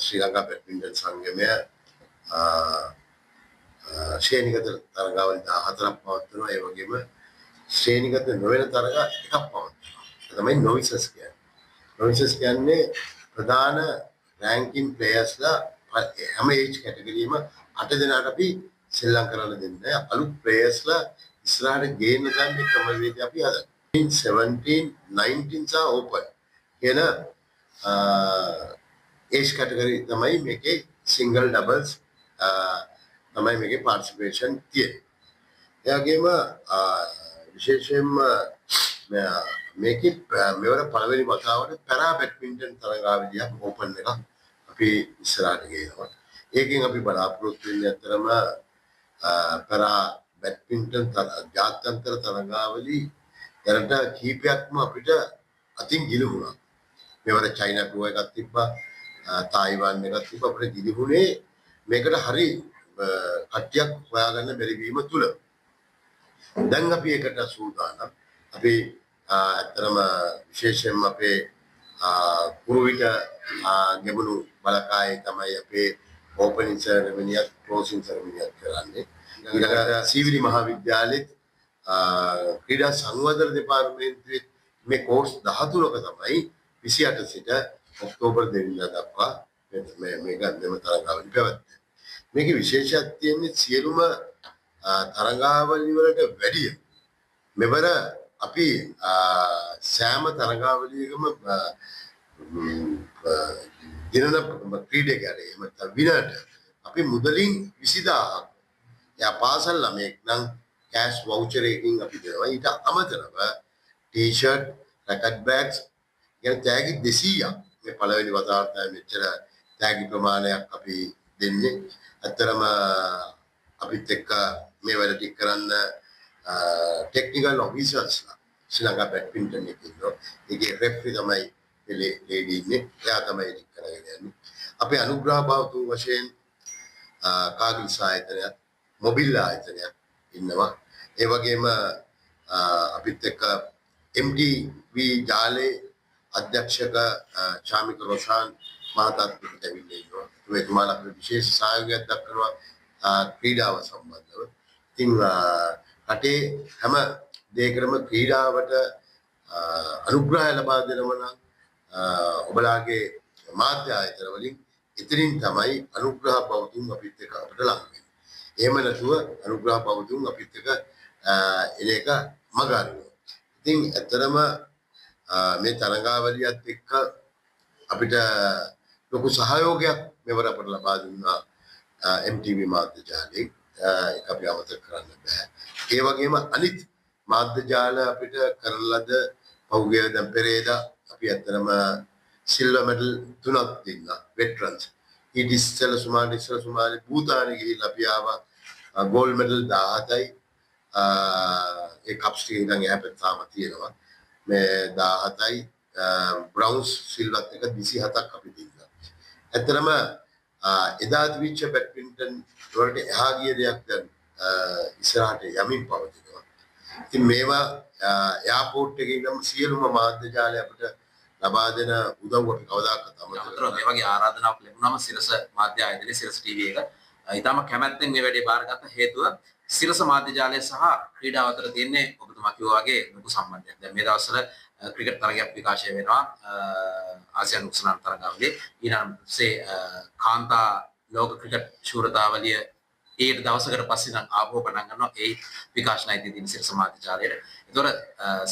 ශ්‍රී Lanka badminton සංගමය ශ්‍රේණිගත තරගාවලි 14ක් පවත්වනවා. ඒ වගේම ශ්‍රේණිගත නොවන තරග එකක් පවත්වනවා. ඒ තමයි නොවිසස් කියන්නේ. නොවිසස් කියන්නේ ප්‍රධාන රැන්කින් ප්ලේයර්ස්ලා හැම ඒජ් කැටගරියම 8 දෙනාට අපි සෙල්ලම් කරන්න දෙන්නේ. අලුත් ප්ලේයර්ස්ලා ඉස්සරහට ගේන්න ගන්න ක්‍රමවේදය අපි හදනවා. 17, 19 සහ ඕපන් කියන ඒජ් කැටගරි තමයි මේකේ සිංගල් ඩබල්ස් තමයි මේකේ පාර්ටිසිපේෂන් තියෙන්නේ. ඒ වගේම විශේෂයෙන්ම මේකේ මෙවර පළවෙනි වතාවට පැරා බැඩ්මින්ටන් තරගාවලියක් ඕපන් එකක් අපි ඉස්සරහට ගේනවා. ඒකෙන් අපි බලාපොරොත්තු වෙන්නේ අතරම පැරා බැඩ්මින්ටන් ජාත්‍යන්තර තරගාවලි දැනට කීපයක්ම අපිට අතින් ගිලිහුණා. මෙවර චයිනා ටුව එකක් තිබ්බා, තායිවාන් එකක් තිබ්බා. අපිට ගිලිහුනේ මේකට හරි කට්ටියක් හොයාගන්න බැරි වීම තුල. දැන් අපි ඒකට සූදානම්. අපි අතරම විශේෂයෙන්ම අපේ කුරුවිට ගෙබුණු බලකායේ තමයි අපේ ඕපනින් සෙරමනියක් ක්ලෝසින් සෙරමනියක් කරන්නේ. ඊළඟට සීවිලි මහාවිද්‍යාලෙත් ක්‍රීඩා සංවර්ධන දෙපාර්තමේන්තුවේ මේ කෝර්ස් 13ක තමයි 28 සිට ඔක්තෝබර් 2 වෙනිදා දක්වා මේක දෙම තරගාවලි පැවැත්වෙනවා. මේකේ විශේෂයක් තියෙන්නේ සියලුම තරගාවලි වලට වැඩිය මෙවර අපි සෑම තරගාවලියකම දිනන ක්‍රීඩකයාට එහෙම නැත්නම් විනර්ට අපි මුදලින් 20000ක් යා පාසල් ළමයෙක් නම් කෑෂ් වවුචර් එකකින් අපි දෙනවා. ඊට අමතරව ටී-ෂර්ට්, රැකට් බෑග්ස් කියන තෑගි 200ක් මේ පළවෙනි වතාවට මෙච්චර තෑගි ප්‍රමාණයක් අපි දෙන්නේ. අතරම අපිත් එක්ක මේ වැඩ ටික කරන්න ටෙක්නිකල් ඔෆිසර්ස්ලා ශ්‍රී ලංකා බැඩ්මින්ටන් එකේ ඉන්නවා. ඒකේ රෙෆරි තමයි ලේඩි ඉන්නේ. එයා තමයි ටික කරගෙන යන්නේ. අපේ අනුග්‍රහ බවතුන් වශයෙන් කාග්නිස් ආයතනයත් මොබිල් ආයතනයත් ඉන්නවා. ඒ වගේම අපිත් එක්ක MTV ජාලේ අධ්‍යක්ෂක ශාමික රොෂාන් මහතාත් පිටට ඇවිල්ලා ඉන්නවා. එතුමාලා අපිට විශේෂ සහයෝගයක් දක්වනවා ක්‍රීඩාව සම්බන්ධව. ඉතින් රටේ හැම දෙයකටම ක්‍රීඩාවට අනුග්‍රහය ලබා දෙනවා නම් ඔබලාගේ මාධ්‍ය ආයතන වලින් ඉතින් තමයි අනුග්‍රහ බවතුන් අපිත් එක්ක අපිට ලං වෙන්නේ. එහෙම නැතුව අනුග්‍රහ බවතුන් අපිත් එක්ක එලේක මගහරිනවා. ඉතින් ඇත්තටම මේ තරගාවලියත් එක්ක අපිට ලොකු සහයෝගයක් මෙවර අපට ලබා දුන්නා MTV මාධ්‍ය ජාලයෙන්. ඒක අපි අමතක කරන්න බෑ. ඒ වගේම අනිත් මාධ්‍ය ජාල අපිට කරන ලද පහුගිය දැන් පෙරේදා අපි ඇත්තටම සිල්වර් මෙඩල් 3ක් දෙන්නා වෙටරන්ස්. ඊට ඉස්සෙල්ලා සුමාලි භූතානෙ ගිහිල්ලා අපි ආවා ගෝල්ඩ් මෙඩල් 17යි. ඒ කප්ස් ටික ඉඳන් එහා පැත්තේ තාම තියෙනවා. මේ 17යි බ්‍රවුන්ස් සිල්වත් එක 27ක් අපි දෙන්නා. ඇත්තටම එදා තිබිච්ච බැඩ්මින්ටන් වලට එහා ගිය දෙයක් දැන් ඉස්සරහට යමින් පවතිනවා. ඉතින් මේවා එයාපෝට් එකේ ඉඳන් සියලුම මාධ්‍ය ජාලය අපිට ලබා දෙන උදව් අපි කවදාකවත් අමතක මේ වගේ ආරාධනාවක් ලැබුණාම සිරස මාධ්‍ය ආයතනයේ සිරස ටීවී එක ඊටම කැමැත්තෙන් මේ වැඩේ බාරගත්ත හේතුව සිරස මාධ්‍ය ජාලය සහ ක්‍රීඩාව අතර තියෙන්නේ ඔබතුමා කිව්වා වගේ ලොකු සම්බන්ධයක්. දැන් මේ දවස්වල ක්‍රිකට් තරගයක් විකාශය වෙනවා ආසියානු උසනාන් තරගාවලියේ. ඊළඟට කාන්තා ලෝක ක්‍රිකට් ශූරතාවලිය ඒ දවසකට පස්සේ නම් ආපහු පටන් ගන්නවා. ඒ විකාශනයි තියෙන සිරස මාධ්‍ය ජාලයට. ඒතොර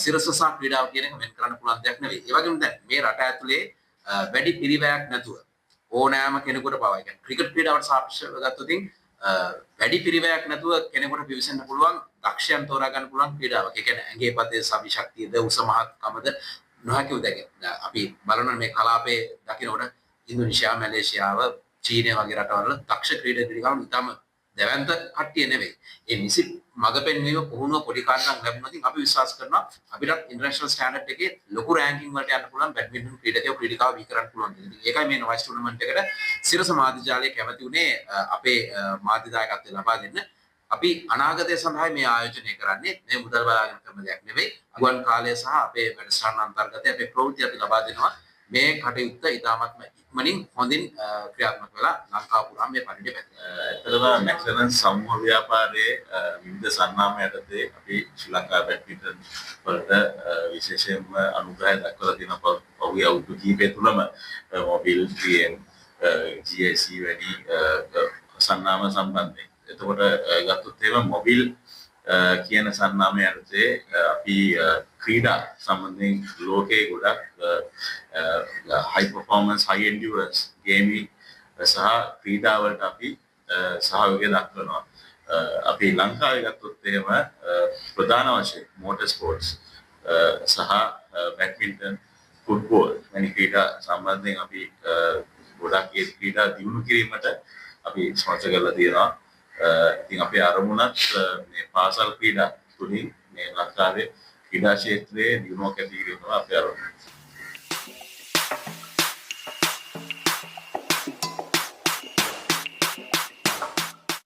සිරස සහ ක්‍රීඩාව කියන එක වෙන් කරන්න පුළුවන් දෙයක් නෙවෙයි. ඒ වගේම දැන් මේ රට ඇතුලේ වැඩි පිරිවැයක් නැතුව ඕනෑම කෙනෙකුට පවා කියන්නේ ක්‍රිකට් ක්‍රීඩාවට සාපේක්ෂව ගත්තොත් වැඩි පිරිවැයක් නැතුව කෙනෙකුට පිවිසෙන්න පුළුවන් දක්ෂයන් තෝරා ගන්න පුළුවන් ක්‍රීඩාවක්. ඒ කියන්නේ ඇඟේ පතේ සවි ශක්තියද උස මහත්කමද නොහැකි උදැක. අපි බලන මේ කලාපයේ දකින්නකොට ඉන්දුනීසියා, මැලේසියාව, චීනය වගේ රටවල දක්ෂ ක්‍රීඩකයන් ඉතාම දැවැන්ත කට්ටිය නෙවෙයි. ඒ නිසි මඟ පෙන්වීම පුහුණුව පොඩි කාලයක් ලැබුණොත් අපි විශ්වාස කරනවා අපිට ඉන්ටර්නැෂනල් ස්ටෑන්ඩඩ් එකේ ලොකු රෑන්කින් වලට යන්න පුළුවන් බැඩ්මින්ටන් ක්‍රීඩකයෝ ක්‍රීඩිකාව බිහි කරන්න පුළුවන්. ඒකයි මේ නොවයිස් ටූර්නමන්ට් එකට සිරස මාධ්‍ය ජාලය කැමති උනේ අපේ මාධ්‍ය දායකත්වය ලබා දෙන්න. අපි අනාගතය සඳහා මේ ආයෝජනය කරන්නේ මේ මුදල් බලාගෙන කරන දෙයක් නෙවෙයි. ගුවන් කාලය සහ අපේ වැඩසටහන අන්තර්ගතයේ අපේ ප්‍රවෘත්ති අපි ලබා දෙනවා. මේ කටයුත්ත ඉතාමත්ම මනින් හොඳින් ක්‍රියාත්මක වෙලා ලංකාව පුරා මේ පරිදි පැතිරෙනවා. ඇත්තටම මැක්ලරන් සමූහ ව්‍යාපාරයේ විවිධ සන්නාම යටතේ අපි ශ්‍රී ලංකා බැඩ්මින්ටන් වලට විශේෂයෙන්ම අනුග්‍රහය දක්වලා තියෙන පහුගිය අවුරුදු කිහිපය තුළම මොබිල් GM GIC වැනි සන්නාම සම්බන්ධයෙන්. එතකොට ගත්තොත් එහෙම මොබිල් කියන සන්නාමය යටතේ අපි ක්‍රීඩා සම්බන්ධයෙන් ලෝකයේ ගොඩක් high performance high endurance gaming සහ ක්‍රීඩා වලට අපි සහයෝගය දක්වනවා. අපි ලංකාවේ ගත්තොත් එහෙම ප්‍රධාන වශයෙන් මෝටර් ස්පෝර්ට්ස් සහ බැඩ්මින්ටන් ෆුට්බෝල් වැනි ක්‍රීඩා සම්බන්ධයෙන් අපි ගොඩක් ඒ ක්‍රීඩා දියුණු කිරීමට අපි ස්පොන්සර් කරලා තියෙනවා. ඉතින් අපේ අරමුණත් මේ පාසල් ක්‍රීඩා තුලින් මේ ලංකාවේ ක්‍රීඩා ක්ෂේත්‍රයේ දියුණුවක් ඇති කිරීම තමයි අපේ අරමුණ.